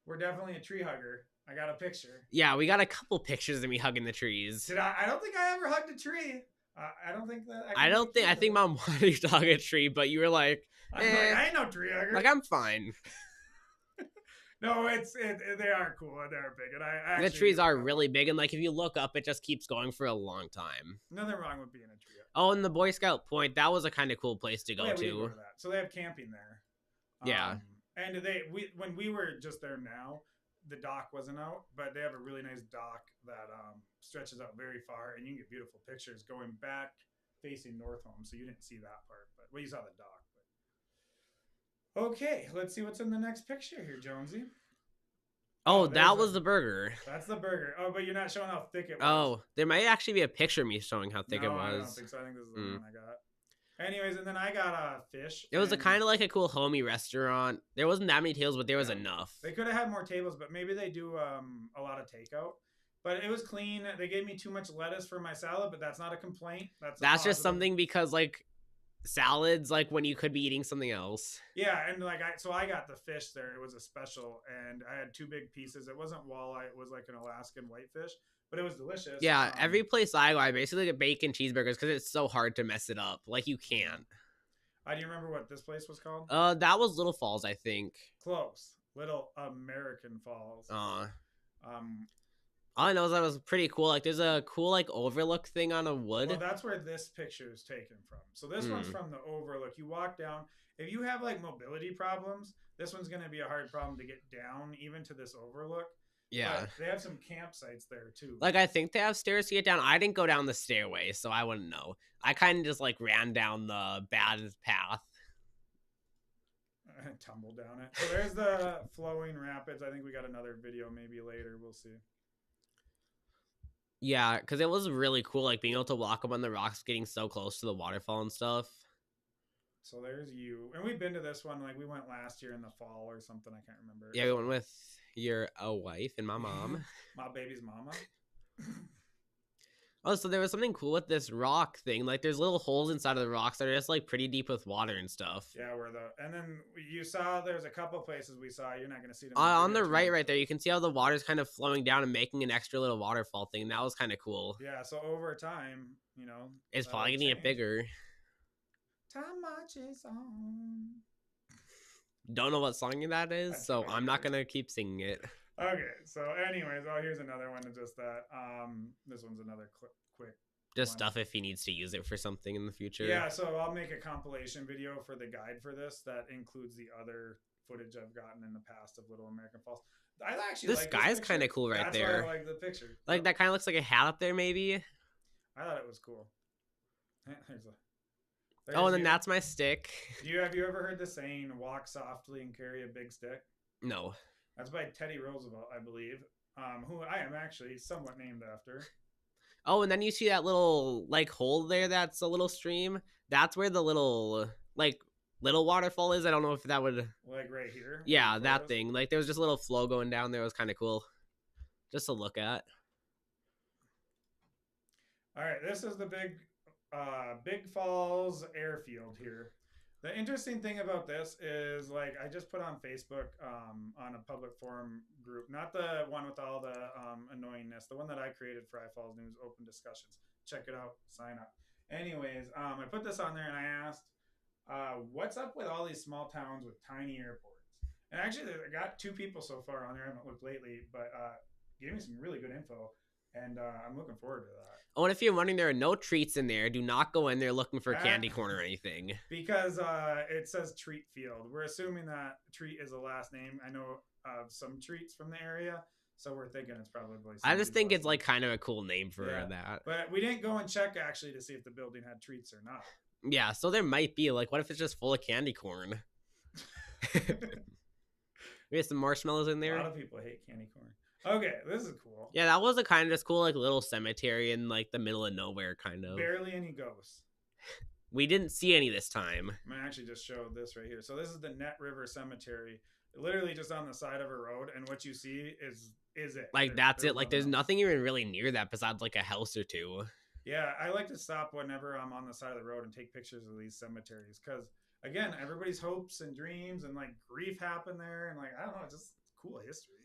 were definitely a tree hugger. I got a picture. Yeah, we got a couple pictures of me hugging the trees. Did I don't think I ever hugged a tree. I don't think that. I think Mom wanted you to hug a tree, but you were like, I ain't no tree hugger. Like, I'm fine. No, they are cool and they're big, and I actually, the trees are really big, and like if you look up, it just keeps going for a long time. Nothing wrong with being a tree hugger. Oh, and the Boy Scout Point, that was a kind of cool place to go to. Go to that. So they have camping there. Yeah. And when we were just there now, the dock wasn't out, but they have a really nice dock that stretches out very far, and you can get beautiful pictures going back facing Northome. So you didn't see that part, but you saw the dock. Okay, let's see what's in the next picture here, Jonesy. Oh, that was the burger. That's the burger. Oh, but you're not showing how thick it was. Oh, there might actually be a picture of me showing how thick it was. I don't think so. I think this is the one I got. Anyways, and then I got a fish. It was a kind of like a cool homey restaurant. There wasn't that many tables, but there was enough. They could have had more tables, but maybe they do a lot of takeout. But it was clean. They gave me too much lettuce for my salad, but that's not a complaint. That's just something because like salads, like when you could be eating something else. Yeah, and like I got the fish there. It was a special, and I had 2 big pieces. It wasn't walleye. It was like an Alaskan whitefish, but it was delicious. Yeah, every place I go, I basically get bacon cheeseburgers because it's so hard to mess it up. Like you can't. Do you remember what this place was called? That was Little Falls, I think. Close. Little American Falls. All I know is that was pretty cool. Like, there's a cool, like, overlook thing on a wood. Well, that's where this picture is taken from. So this one's from the overlook. You walk down. If you have, like, mobility problems, this one's going to be a hard problem to get down, even to this overlook. Yeah. But they have some campsites there, too. Like, I think they have stairs to get down. I didn't go down the stairway, so I wouldn't know. I kind of just, like, ran down the bad path. Tumbled down it. So there's the flowing rapids. I think we got another video maybe later. We'll see. Yeah, because it was really cool, like, being able to walk up on the rocks, getting so close to the waterfall and stuff. So there's you. And we've been to this one, like, we went last year in the fall or something. I can't remember. Yeah, we went with your wife and my mom. My baby's mama. Oh, so there was something cool with this rock thing. Like, there's little holes inside of the rocks that are just, like, pretty deep with water and stuff. Yeah, and then you saw there's a couple places we saw. You're not going to see them. On the right there, you can see how the water's kind of flowing down and making an extra little waterfall thing. That was kind of cool. Yeah, so over time, it's probably going to get bigger. Time marches on. Don't know what song that is, so I'm not going to keep singing it. Okay, so anyways, here's another one. Just that. This one's another quick. Just stuff if he needs to use it for something in the future. Yeah, so I'll make a compilation video for the guide for this that includes the other footage I've gotten in the past of Little American Falls. I actually This like sky's this kind of cool right That's there. why I like the picture. Like that kind of looks like a hat up there, maybe. I thought it was cool. Oh, and then that's my stick. Have you ever heard the saying, walk softly and carry a big stick? No. That's by Teddy Roosevelt, I believe, who I am actually somewhat named after. Oh, and then you see that little, like, hole there that's a little stream. That's where the little, like, little waterfall is. I don't know if that would... Like right here? Yeah, that thing. Like, there was just a little flow going down there. It was kind of cool. Just to look at. All right, this is the Big Falls airfield here. The interesting thing about this is, like, I just put on Facebook on a public forum group, not the one with all the annoyingness, the one that I created for iFalls News Open Discussions. Check it out, sign up. Anyways, I put this on there and I asked, what's up with all these small towns with tiny airports? And actually, I got 2 people so far on there. I haven't looked lately, but gave me some really good info, and I'm looking forward to that. Oh, and if you're wondering, there are no treats in there. Do not go in there looking for candy corn or anything. Because it says Treat Field. We're assuming that Treat is a last name. I know of some treats from the area, so we're thinking it's probably... I just think it's like kind of a cool name for that. But we didn't go and check actually to see if the building had treats or not. Yeah, so there might be. Like, what if it's just full of candy corn? We have some marshmallows in there. A lot of people hate candy corn. Okay, this is cool. Yeah, that was a kind of just cool, like, little cemetery in, like, the middle of nowhere, kind of. Barely any ghosts. We didn't see any this time. I'm going to actually just show this right here. So this is the Net River Cemetery. Literally just on the side of a road, and what you see is it. Like, that's it. Like, there's nothing even really near that besides, like, a house or 2. Yeah, I like to stop whenever I'm on the side of the road and take pictures of these cemeteries. Because, again, everybody's hopes and dreams and, like, grief happen there. And, like, I don't know, it's just cool history.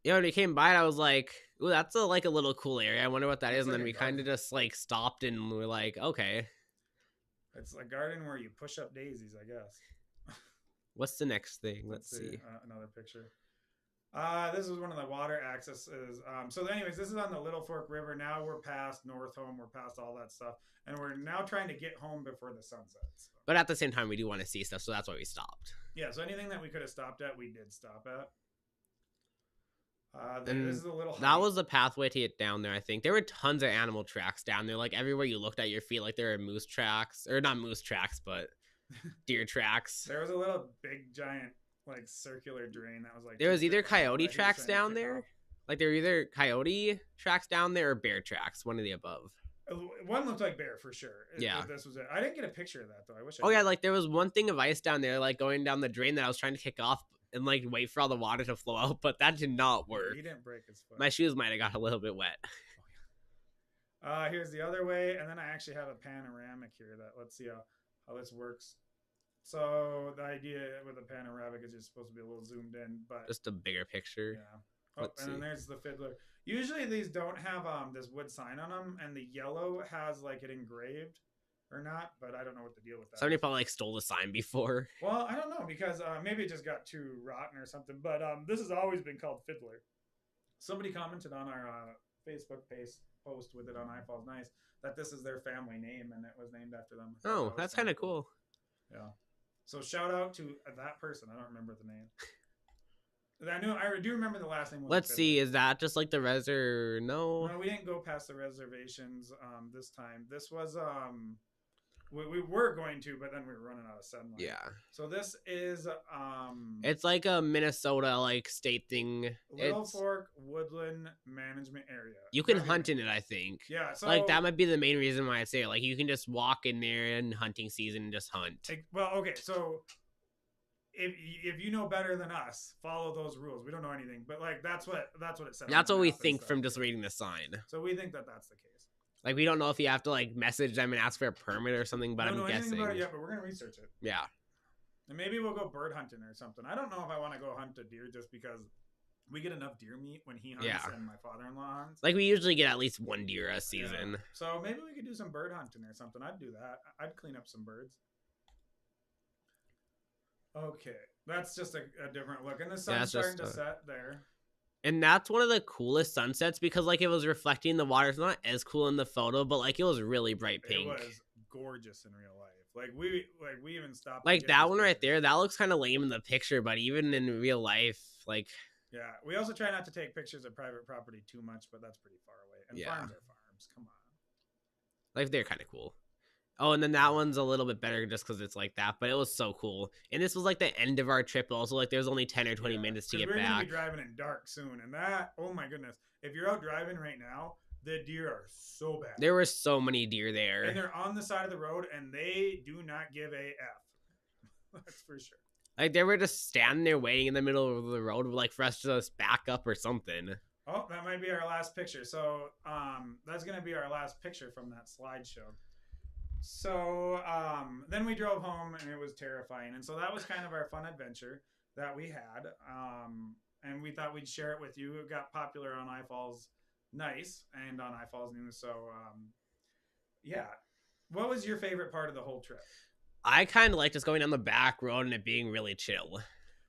Yeah, when we came by it, I was like, ooh, that's a little cool area. I wonder what that is. And like then we kind of just, like, stopped and we're like, okay. It's a garden where you push up daisies, I guess. What's the next thing? Let's see. Another picture. This is one of the water accesses. So anyways, this is on the Littlefork River. Now we're past Northome. We're past all that stuff. And we're now trying to get home before the sun sets. So. But at the same time, we do want to see stuff, so that's why we stopped. Yeah, so anything that we could have stopped at, we did stop at. This is a little hike. That was the pathway to get down there, I think. There were tons of animal tracks down there. Like, everywhere you looked at your feet, like, there were moose tracks. Or not moose tracks, but deer tracks. There was a little big, giant, like, circular drain that was, like... There was either coyote tracks down there. Like, there were either coyote tracks down there or bear tracks. One of the above. One looked like bear, for sure. Yeah. This was it. I didn't get a picture of that, though. I wish I did. Yeah, like, there was one thing of ice down there, like, going down the drain that I was trying to kick off and, like, wait for all the water to flow out, but that did not work. He didn't break his foot. My shoes might have got a little bit wet. Oh, yeah. Here's the other way, and then I actually have a panoramic here that let's see how this works. So the idea with a panoramic is you're supposed to be a little zoomed in, but just a bigger picture. Yeah. Oh, and then there's the fiddler. Usually these don't have this wood sign on them, and the yellow has like it engraved. Or not, but I don't know what the deal with that. Somebody probably like stole the sign before. Well, I don't know because maybe it just got too rotten or something. But this has always been called Fiddler. Somebody commented on our Facebook post with it on iFalls Nice that this is their family name and it was named after them. Oh, that's kind of cool. Yeah. So shout out to that person. I don't remember the name. I do remember the last name. Let's see. Is that just like the No, we didn't go past the reservations this time. This was we were going to, but then we were running out of sunlight. Yeah. So this is it's like a Minnesota like state thing. Littlefork Woodland Management Area. You can hunt in it, I think. Yeah. So like that might be the main reason why I say it. Like you can just walk in there in hunting season and just hunt. Well, okay, so if you know better than us, follow those rules. We don't know anything, but like that's what it says. That's what we think from just reading the sign. So we think that that's the case. Like we don't know if you have to like message them and ask for a permit or something, but I'm guessing. I don't know anything about it yet, but we're gonna research it. Yeah. And maybe we'll go bird hunting or something. I don't know if I want to go hunt a deer just because we get enough deer meat when he hunts and my father-in-law hunts. Like we usually get at least one deer a season. Yeah. So maybe we could do some bird hunting or something. I'd do that. I'd clean up some birds. Okay, that's just a different look, and the sun's starting to set there. And that's one of the coolest sunsets because like it was reflecting the water. It's not as cool in the photo, but like it was really bright pink. It was gorgeous in real life. Like we even stopped. Like that one right there, that looks kind of lame in the picture, but even in real life, like. Yeah, we also try not to take pictures of private property too much, but that's pretty far away. And farms are farms. Come on. Like they're kind of cool. Oh, and then that one's a little bit better just because it's like that, but it was so cool. And this was like the end of our trip. Also, like there was only 10 or 20 minutes to get back. We're gonna be driving in dark soon, and that, oh my goodness, if you're out driving right now, the deer are so bad. There were so many deer there, and they're on the side of the road, and they do not give a f. That's for sure. Like they were just standing there waiting in the middle of the road, like for us to just back up or something. Oh, that might be our last picture. So, that's gonna be our last picture from that slideshow. So then we drove home, and it was terrifying. And so that was kind of our fun adventure that we had. And we thought we'd share it with you. It got popular on iFalls Nice and on iFalls News. So yeah. What was your favorite part of the whole trip? I kind of like just going down the back road and it being really chill.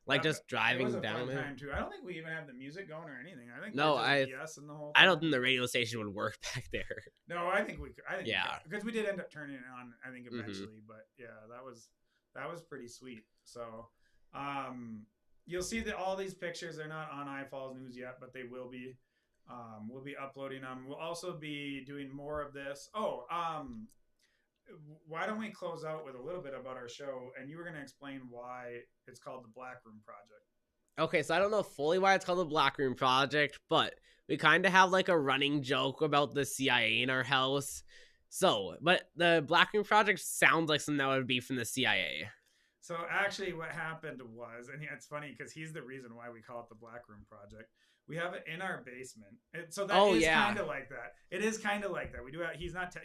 Like just driving it was a down fun it. time too. I don't think we even have the music going or anything. I think no, BS in the whole I don't think the radio station would work back there. No, I think we could. Yeah, because we did end up turning it on. I think eventually, but yeah, that was pretty sweet. So, you'll see that all these pictures are not on iFalls News yet, but they will be. We'll be uploading them. We'll also be doing more of this. Oh, why don't we close out with a little bit about our show, and you were going to explain why it's called the Black Room Project. Okay, so I don't know fully why it's called the Black Room Project, but we kind of have like a running joke about the CIA in our house. So, but the Black Room Project sounds like something that would be from the CIA. So actually what happened was, and it's funny because he's the reason why we call it the Black Room Project. We have it in our basement. So that is kind of like that. It is kind of like that. We do have,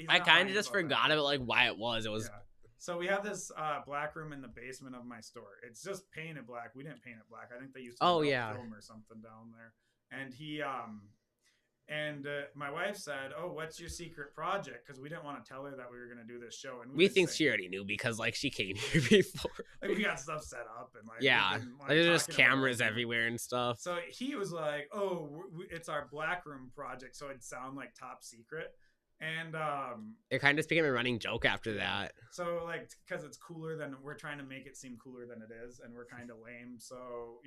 I kind of just forgot about like why it was. It was. Yeah. So we have this black room in the basement of my store. It's just painted black. We didn't paint it black. I think they used to film or something down there. And my wife said, "Oh, what's your secret project?" Because we didn't want to tell her that we were going to do this show. And we think she already knew because like she came here before. Like we got stuff set up and like there's just cameras everywhere and stuff. So he was like, "Oh, it's our black room project," so it'd sound like top secret. And it kind of just became a running joke after that. So like because it's cooler than we're trying to make it seem cooler than it is, and we're kind of lame. So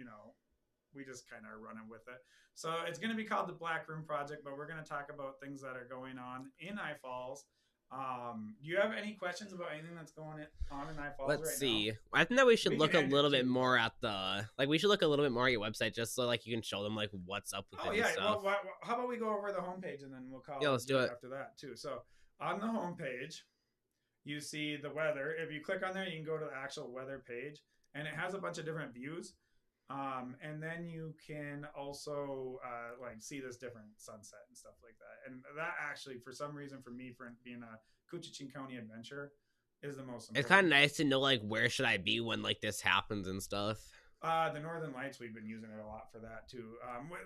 we just kind of are running with it. So it's going to be called the Black Room Project, but we're going to talk about things that are going on in iFalls. Do you have any questions about anything that's going on in iFalls Let's see. I think that we should look a little bit more at we should look a little bit more at your website just so like you can show them like what's up with it and stuff. Well, how about we go over the homepage and then we'll call let's do it after that too. So on the homepage, you see the weather. If you click on there, you can go to the actual weather page, and it has a bunch of different views. And then you can also like see this different sunset and stuff like that. And that actually, for some reason, for me, for being a Koochiching County adventure, is the most important. It's kind of nice to know like where should I be when like this happens and stuff. The Northern Lights, we've been using it a lot for that too.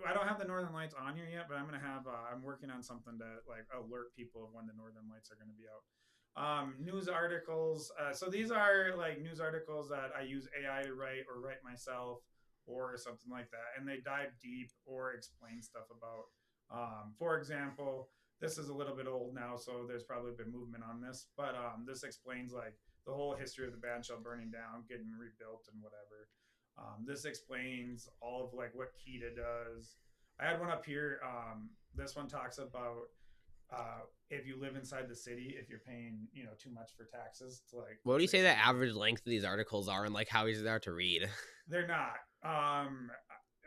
I don't have the Northern Lights on here yet, but I'm gonna have. I'm working on something to like alert people of when the Northern Lights are gonna be out. News articles. So these are like news articles that I use AI to write or write myself, or something like that, and they dive deep or explain stuff about for example, this is a little bit old now, so there's probably been movement on this, but this explains like the whole history of the bandshell burning down, getting rebuilt and whatever. This explains all of like what KETA does. I had one up here. This one talks about if you live inside the city, if you're paying too much for taxes to like. What do you say the average length of these articles are, and like how easy they are to read? They're not. I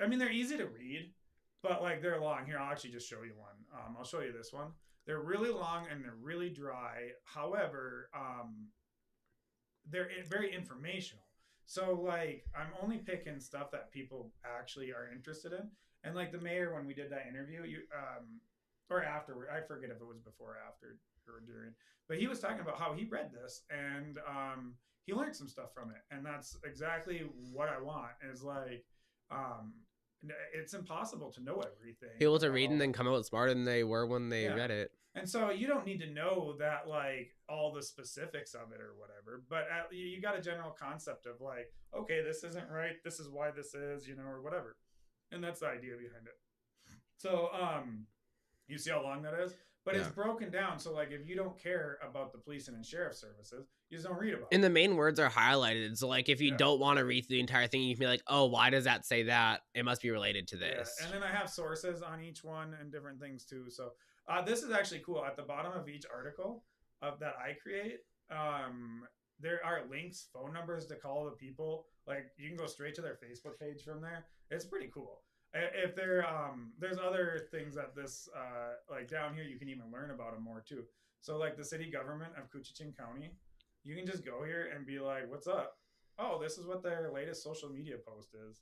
mean, they're easy to read, but like they're long. Here, I'll actually just show you one. I'll show you this one. They're really long and they're really dry. However, they're very informational. So like I'm only picking stuff that people actually are interested in. And like the mayor, when we did that interview, or afterward, I forget if it was before or after or during, but he was talking about how he read this and he learned some stuff from it. And that's exactly what I want, is like it's impossible to know everything. People to read and then come out smarter than they were when they read it. And so you don't need to know that like all the specifics of it or whatever, but you got a general concept of like, okay, this isn't right, this is why this is, or whatever. And that's the idea behind it. So you see how long that is? But it's broken down. So like, if you don't care about the police and sheriff services, you just don't read about it. And the main words are highlighted. So like, if you don't want to read through the entire thing, you can be like, oh, why does that say that? It must be related to this. Yeah. And then I have sources on each one and different things too. So this is actually cool. At the bottom of each article that I create, there are links, phone numbers to call the people. Like, you can go straight to their Facebook page from there. It's pretty cool. If there's other things that this like down here, you can even learn about them more too. So like the city government of Koochiching County, you can just go here and be like, what's up? Oh, this is what their latest social media post is.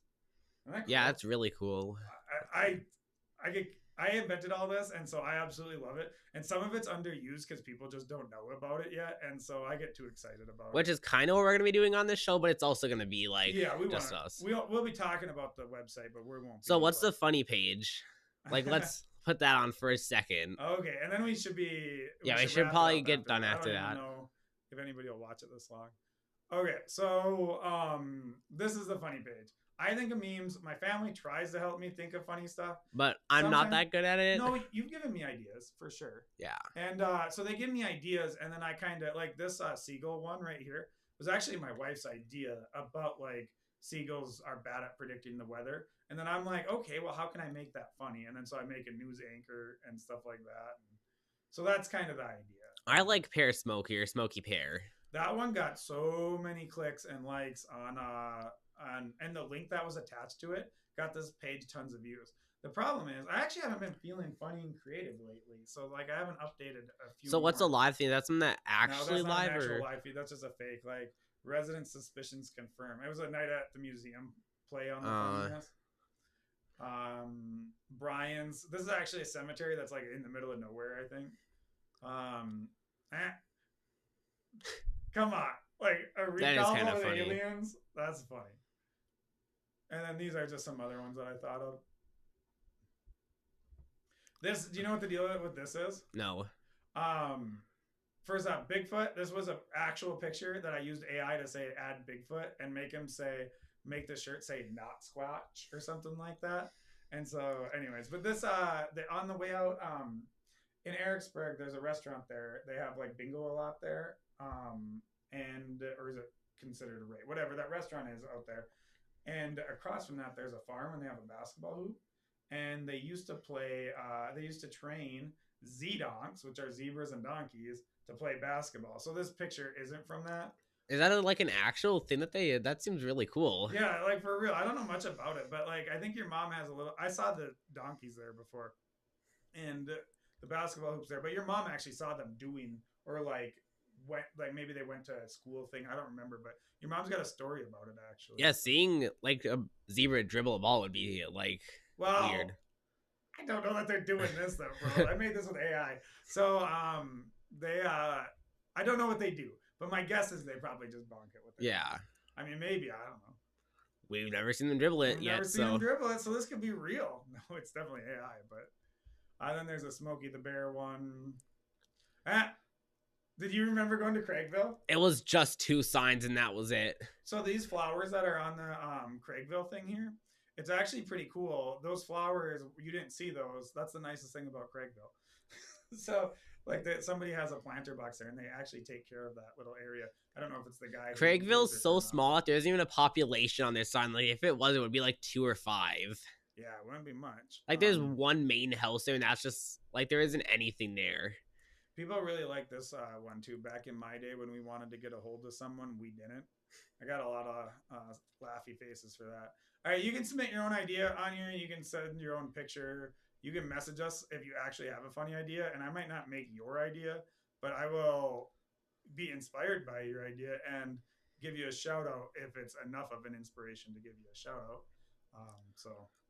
Isn't that cool? Yeah, that's really cool. I invented all this, and so I absolutely love it. And some of it's underused because people just don't know about it yet, and so I get too excited about it. Which is kind of what we're going to be doing on this show, but it's also going to be like just us. We'll be talking about the website, but we won't. So what's the funny page? Like, let's put that on for a second. Okay, and then we should be... We should probably get done after that. I don't know if anybody will watch it this long. Okay, so this is the funny page. I think of memes. My family tries to help me think of funny stuff. But I'm not that good at it. No, you've given me ideas, for sure. Yeah. And so they give me ideas, and then I kind of, like this seagull one right here was actually my wife's idea about, like, seagulls are bad at predicting the weather. And then I'm like, okay, well, how can I make that funny? And then so I make a news anchor and stuff like that. And so that's kind of the idea. I like Pear Smokey or Smoky Pear. That one got so many clicks and likes on and the link that was attached to it got this page tons of views. The problem is I actually haven't been feeling funny and creative lately, so like I haven't updated a few. So what's a live feed? That's something that actually no, that's not live an actual or live feed? That's just a fake. Like, resident suspicions confirmed. It was a night at the museum play on the funniness. Brian's. This is actually a cemetery that's like in the middle of nowhere, I think. Come on, like a recall of aliens. That's funny. And then these are just some other ones that I thought of. This, do you know what the deal with this is? No. First off, Bigfoot. This was an actual picture that I used AI to say add Bigfoot and make the shirt say not Squatch or something like that. And so, anyways, but this on the way out in Ericsburg, there's a restaurant there. They have like bingo a lot there, or is it considered a rate? Whatever that restaurant is out there. And across from that, there's a farm and they have a basketball hoop. And they used to train Z-donks, which are zebras and donkeys, to play basketball. So this picture isn't from that. Is that like an actual thing that they did? That seems really cool. Yeah, like for real. I don't know much about it, but like I think your mom has a little... I saw the donkeys there before. And the basketball hoops there. But your mom actually saw them doing, or like... maybe they went to a school thing. I don't remember, but your mom's got a story about it actually. Yeah, seeing like a zebra dribble a ball would be like weird. I don't know that they're doing this though, bro. I made this with AI, so I don't know what they do, but my guess is they probably just bonk it with it. Yeah, I mean, maybe, I don't know. We've never seen them dribble it yet. Never seen them dribble it, so this could be real. No, it's definitely AI, but then there's a Smokey the Bear one. Did you remember going to Craigville? It was just 2 signs and that was it. So these flowers that are on the Craigville thing here, it's actually pretty cool. Those flowers, you didn't see those. That's the nicest thing about Craigville. So like somebody has a planter box there and they actually take care of that little area. I don't know if it's the guy. Craigville's so small that there isn't even a population on this sign. Like if it was, it would be like 2 or 5. Yeah, it wouldn't be much. Like there's one main house there and that's just like there isn't anything there. People really like this one too. Back in my day when we wanted to get a hold of someone, we didn't. I got a lot of laughy faces for that. All right, you can submit your own idea on here. You can send your own picture. You can message us if you actually have a funny idea. And I might not make your idea, but I will be inspired by your idea and give you a shout out if it's enough of an inspiration to give you a shout out.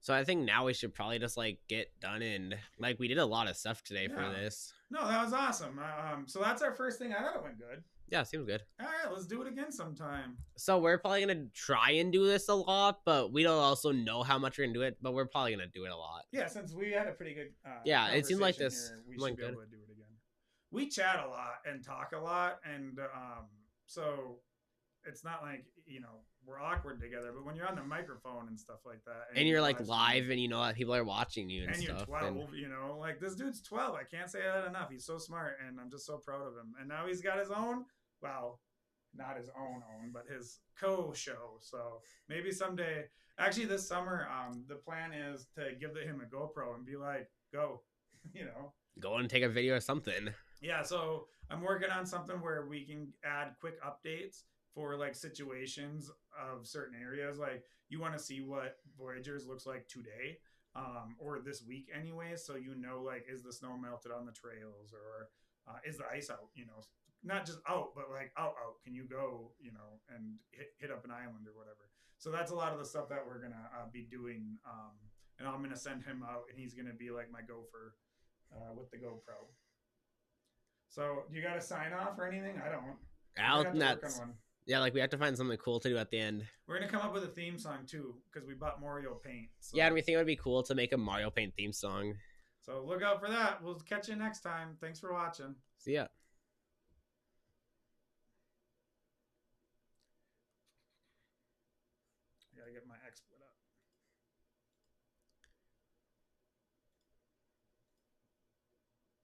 So I think now we should probably just like get done and like we did a lot of stuff today for this. No, that was awesome. So that's our first thing. I thought it went good. Yeah, seems good. All right, let's do it again sometime. So we're probably gonna try and do this a lot, but we don't also know how much we're gonna do it. But we're probably gonna do it a lot. Yeah, since we had a pretty good. Yeah, it seemed like this we should be able to do it again. We chat a lot and talk a lot, and so it's not like, you know, we're awkward together, but when you're on the microphone and stuff like that, and you're like live and you know that people are watching you and you're stuff. 12, you know, like this dude's 12. I can't say that enough. He's so smart, and I'm just so proud of him. And now he's got his own, well, not his own, but his co-show. So maybe someday, actually this summer, the plan is to give him a GoPro and be like, go, you know, go and take a video or something. Yeah, so I'm working on something where we can add quick updates for like situations of certain areas. Like you want to see what Voyagers looks like today, or this week anyway, so you know, like, is the snow melted on the trails, or is the ice out, you know, not just out, but like out. Can you go, you know, and hit up an island or whatever. So that's a lot of the stuff that we're gonna be doing, and I'm gonna send him out, and he's gonna be like my gopher with the GoPro. So, do you got to sign off or anything? I don't. Yeah, like we have to find something cool to do at the end. We're gonna come up with a theme song too, because we bought Mario paint. So. Yeah, and we think it would be cool to make a Mario Paint theme song. So look out for that. We'll catch you next time. Thanks for watching. See ya. I gotta get my XSplit up.